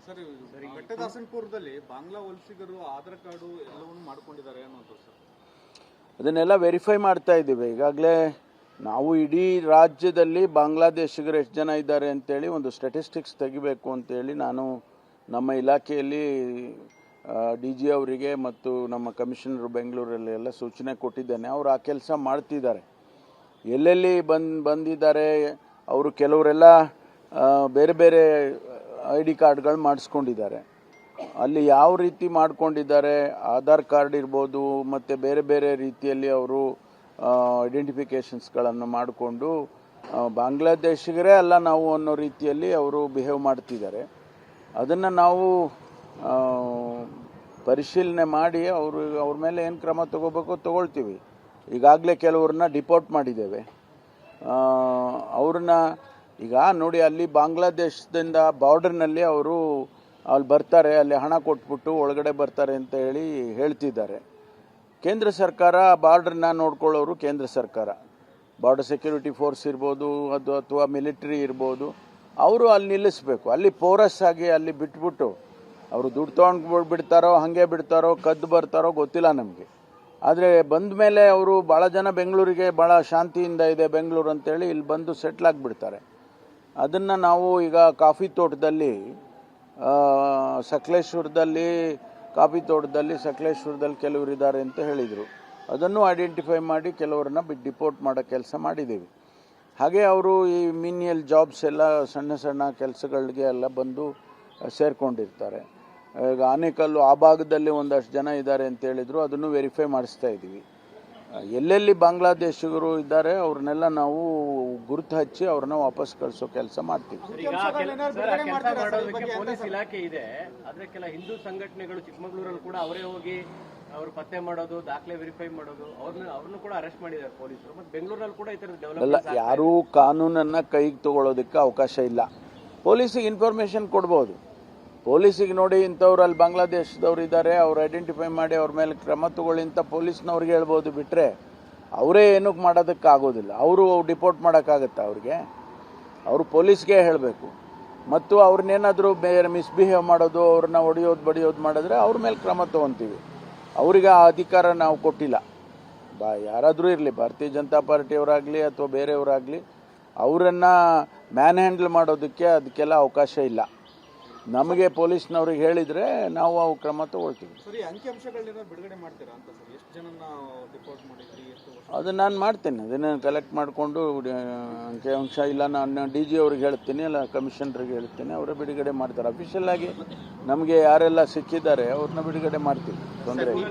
Sir ಬೆಟ್ಟದಾಸನಪುರದಲ್ಲಿ Bangla ವಲಸಿಗರು Aadhaar card ಎಲ್ಲವನ್ನೂ ಮಾಡ್ಕೊಂಡಿದ್ದಾರೆ ಅನ್ನೋದು ಸರ್. ಅದನ್ನೆಲ್ಲ ವೆರಿಫೈ ಮಾಡ್ತಾ ಇದ್ದೀವಿ. ಈಗಾಗಲೇ ನಾವು ಇಡೀ ರಾಜ್ಯದಲ್ಲಿ ಬಾಂಗ್ಲಾದೇಶಿಗರು ಎಷ್ಟು ಜನ ಇದ್ದಾರೆ ಅಂತೇಳಿ ಒಂದು ಸ್ಟ್ಯಾಟಿಸ್ಟಿಕ್ಸ್ ತೆಗಿಬೇಕು ಅಂತೇಳಿ ನಾನು ನಮ್ಮ ಇಲಾಖೆಯಲ್ಲಿ DG ಅವರಿಗೆ ಮತ್ತು ನಮ್ಮ ಕಮಿಷನರ್ ಬೆಂಗಳೂರಲ್ಲಿ ಎಲ್ಲ ಸೂಚನೆ ಕೊಟ್ಟಿದ್ದೇನೆ. ಅವರು ಆ ಕೆಲಸ ಮಾಡ್ತಿದ್ದಾರೆ. ಎಲ್ಲೆಲ್ಲಿ ಬಂದಿದ್ದಾರೆ ಅವರು ಕೆಲವರೆಲ್ಲ ಬೇರೆ ಬೇರೆ ID ಕಾರ್ಡ್ಗಳು ಮಾಡಿಸ್ಕೊಂಡಿದ್ದಾರೆ. ಅಲ್ಲಿ ಯಾವ ರೀತಿ ಮಾಡ್ಕೊಂಡಿದ್ದಾರೆ, ಆಧಾರ್ ಕಾರ್ಡ್ ಇರ್ಬೋದು ಮತ್ತು ಬೇರೆ ಬೇರೆ ರೀತಿಯಲ್ಲಿ ಅವರು ಐಡೆಂಟಿಫಿಕೇಷನ್ಸ್ಗಳನ್ನು ಮಾಡಿಕೊಂಡು ಬಾಂಗ್ಲಾದೇಶಿಗರೇ ಅಲ್ಲ ನಾವು ಅನ್ನೋ ರೀತಿಯಲ್ಲಿ ಅವರು ಬಿಹೇವ್ ಮಾಡ್ತಿದ್ದಾರೆ. ಅದನ್ನು ನಾವು ಪರಿಶೀಲನೆ ಮಾಡಿ ಅವ್ರ ಮೇಲೆ ಏನು ಕ್ರಮ ತಗೋಬೇಕು ತಗೊಳ್ತೀವಿ. ಈಗಾಗಲೇ ಕೆಲವ್ರನ್ನ ಡಿಪೋರ್ಟ್ ಮಾಡಿದ್ದೇವೆ. ಅವ್ರನ್ನ ಈಗ ನೋಡಿ, ಅಲ್ಲಿ ಬಾಂಗ್ಲಾದೇಶದಿಂದ ಬಾರ್ಡರ್ನಲ್ಲಿ ಅವರು ಅಲ್ಲಿ ಬರ್ತಾರೆ, ಅಲ್ಲಿ ಹಣ ಕೊಟ್ಬಿಟ್ಟು ಒಳಗಡೆ ಬರ್ತಾರೆ ಅಂತ ಹೇಳ್ತಿದ್ದಾರೆ. ಕೇಂದ್ರ ಸರ್ಕಾರ ಬಾರ್ಡ್ರನ್ನ ನೋಡ್ಕೊಳ್ಳೋರು ಕೇಂದ್ರ ಸರ್ಕಾರ, ಬಾರ್ಡರ್ ಸೆಕ್ಯೂರಿಟಿ ಫೋರ್ಸ್ ಇರ್ಬೋದು ಅದು ಅಥವಾ ಮಿಲಿಟರಿ ಇರ್ಬೋದು, ಅವರು ಅಲ್ಲಿ ನಿಲ್ಲಿಸಬೇಕು. ಅಲ್ಲಿ ಪೋರಸ್ ಆಗಿ ಅಲ್ಲಿ ಬಿಟ್ಬಿಟ್ಟು ಅವರು ದುಡ್ಡು ತೊಗೊಂಡು ಬಿಡ್ತಾರೋ ಹಾಗೆ ಬಿಡ್ತಾರೋ ಕದ್ದು ಬರ್ತಾರೋ ಗೊತ್ತಿಲ್ಲ ನಮಗೆ. ಆದರೆ ಬಂದ ಮೇಲೆ ಅವರು ಭಾಳ ಜನ ಬೆಂಗಳೂರಿಗೆ ಭಾಳ ಶಾಂತಿಯಿಂದ ಇದೆ ಬೆಂಗಳೂರು ಅಂತೇಳಿ ಇಲ್ಲಿ ಬಂದು ಸೆಟ್ಲ್ ಆಗಿಬಿಡ್ತಾರೆ. ಅದನ್ನು ನಾವು ಈಗ ಕಾಫಿ ತೋಟದಲ್ಲಿ ಸಕಲೇಶ್ವರದಲ್ಲಿ ಕೆಲವರು ಇದ್ದಾರೆ ಅಂತ ಹೇಳಿದರು. ಅದನ್ನು ಐಡೆಂಟಿಫೈ ಮಾಡಿ ಕೆಲವರನ್ನ ಡಿಪೋರ್ಟ್ ಮಾಡೋ ಕೆಲಸ ಮಾಡಿದ್ದೀವಿ. ಹಾಗೆ ಅವರು ಈ ಮಿನಿಯಲ್ ಜಾಬ್ಸ್ ಎಲ್ಲ ಸಣ್ಣ ಸಣ್ಣ ಕೆಲಸಗಳಿಗೆ ಎಲ್ಲ ಬಂದು ಸೇರಿಕೊಂಡಿರ್ತಾರೆ. ಈಗ ಆನೇಕಲ್ಲು ಆ ಭಾಗದಲ್ಲಿ ಒಂದಷ್ಟು ಜನ ಇದ್ದಾರೆ ಅಂತ ಹೇಳಿದರು. ಅದನ್ನು ವೆರಿಫೈ ಮಾಡಿಸ್ತಾ ಇದ್ದೀವಿ. ಎಲ್ಲೆಲ್ಲಿ ಬಾಂಗ್ಲಾದೇಶಿಗರು ಇದ್ದಾರೆ ಅವ್ರನ್ನೆಲ್ಲ ನಾವು ಗುರುತು ಹಚ್ಚಿ ಅವ್ರನ್ನ ವಾಪಸ್ ಕಳಿಸೋ ಕೆಲಸ ಮಾಡ್ತೀವಿ. ಪೊಲೀಸ್ ಇಲಾಖೆ ಇದೆ, ಆದ್ರೆ ಕೆಲ ಹಿಂದೂ ಸಂಘಟನೆಗಳು ಚಿಕ್ಕಮಗಳೂರಲ್ಲಿ ಕೂಡ ಅವರೇ ಹೋಗಿ ಅವರು ಪತ್ತೆ ಮಾಡೋದು, ದಾಖಲೆ ವೆರಿಫೈ ಮಾಡೋದು, ಅವ್ರನ್ನು ಕೂಡ ಅರೆಸ್ಟ್ ಮಾಡಿದ್ದಾರೆ ಪೊಲೀಸರು. ಮತ್ತೆ ಬೆಂಗಳೂರಲ್ಲಿ ಕೂಡ ಈ ತರ ಡೆವಲಪ್ಮೆಂಟ್ ಅಲ್ಲ, ಯಾರೂ ಕಾನೂನನ್ನ ಕೈಗೆ ತಗೊಳ್ಳೋದಕ್ಕೆ ಅವಕಾಶ ಇಲ್ಲ. ಪೊಲೀಸಿಗೆ ಇನ್ಫಾರ್ಮೇಶನ್ ಕೊಡ್ಬೋದು. ಪೊಲೀಸಿಗೆ ನೋಡಿ ಇಂಥವ್ರು ಅಲ್ಲಿ ಬಾಂಗ್ಲಾದೇಶದವ್ರು ಇದ್ದಾರೆ, ಅವ್ರು ಐಡೆಂಟಿಫೈ ಮಾಡಿ ಅವ್ರ ಮೇಲೆ ಕ್ರಮ ತಗೊಳ್ಳಿ ಅಂತ ಪೊಲೀಸ್ನವ್ರಿಗೆ ಹೇಳ್ಬೋದು. ಬಿಟ್ಟರೆ ಅವರೇ ಏನಕ್ಕೆ ಮಾಡೋದಕ್ಕೆ ಆಗೋದಿಲ್ಲ. ಅವರು ಡಿಪೋರ್ಟ್ ಮಾಡೋಕ್ಕಾಗತ್ತಾ ಅವ್ರಿಗೆ? ಅವರು ಪೊಲೀಸ್ಗೆ ಹೇಳಬೇಕು. ಮತ್ತು ಅವ್ರನ್ನೇನಾದರೂ ಬೇರೆ ಮಿಸ್ಬಿಹೇವ್ ಮಾಡೋದು, ಅವ್ರನ್ನ ಹೊಡೆಯೋದು ಬಡಿಯೋದು ಮಾಡಿದ್ರೆ ಅವ್ರ ಮೇಲೆ ಕ್ರಮ ತೊಗೊತೀವಿ. ಅವ್ರಿಗೆ ಆ ಅಧಿಕಾರ ನಾವು ಕೊಟ್ಟಿಲ್ಲ. ಯಾರಾದರೂ ಇರಲಿ, ಭಾರತೀಯ ಜನತಾ ಪಾರ್ಟಿಯವರಾಗಲಿ ಅಥವಾ ಬೇರೆಯವರಾಗಲಿ, ಅವರನ್ನು ಮ್ಯಾನ್ ಹ್ಯಾಂಡಲ್ ಮಾಡೋದಕ್ಕೆ ಅದಕ್ಕೆಲ್ಲ ಅವಕಾಶ ಇಲ್ಲ. ನಮಗೆ ಪೊಲೀಸ್ನವ್ರಿಗೆ ಹೇಳಿದರೆ ನಾವು ಅವು ಕ್ರಮ ತಗೊಳ್ತೀವಿ. ಅದನ್ನು ನಾನು ಮಾಡ್ತೇನೆ. ಅದನ್ನು ಕಲೆಕ್ಟ್ ಮಾಡಿಕೊಂಡು ಅಂಕಿಅಂಶ ಇಲ್ಲ ನಾನು DG ಅವ್ರಿಗೆ ಹೇಳ್ತೀನಿ, ಇಲ್ಲ ಕಮಿಷನರ್ಗೆ ಹೇಳ್ತೀನಿ, ಅವರೇ ಬಿಡುಗಡೆ ಮಾಡ್ತಾರೆ. ಅಫಿಷಿಯಲ್ ಆಗಿ ನಮಗೆ ಯಾರೆಲ್ಲ ಸಿಕ್ಕಿದ್ದಾರೆ ಅವ್ರನ್ನ ಬಿಡುಗಡೆ ಮಾಡ್ತೀವಿ, ತೊಂದರೆ ಇಲ್ಲ.